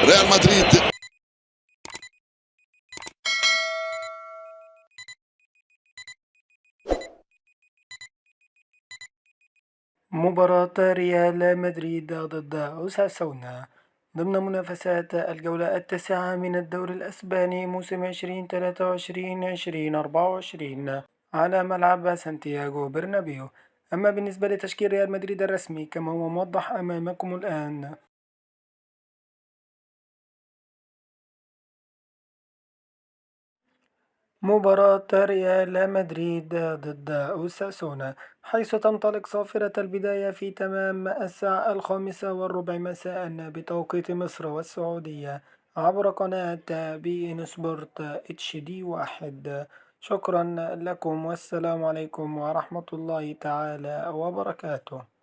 ريال مدريد. مباراة ريال مدريد ضد أوساسونا ضمن منافسات الجولة التاسعة من الدوري الأسباني موسم 2023-2024 على ملعب سانتياغو برنابيو. أما بالنسبة لتشكيل ريال مدريد الرسمي كما هو موضح أمامكم الآن: مباراة ريال مدريد ضد أوساسونا، حيث تنطلق صافرة البداية في تمام الساعة 5:15 مساء بتوقيت مصر والسعودية عبر قناة بي إن سبورت اتش دي 1. شكرا لكم والسلام عليكم ورحمة الله تعالى وبركاته.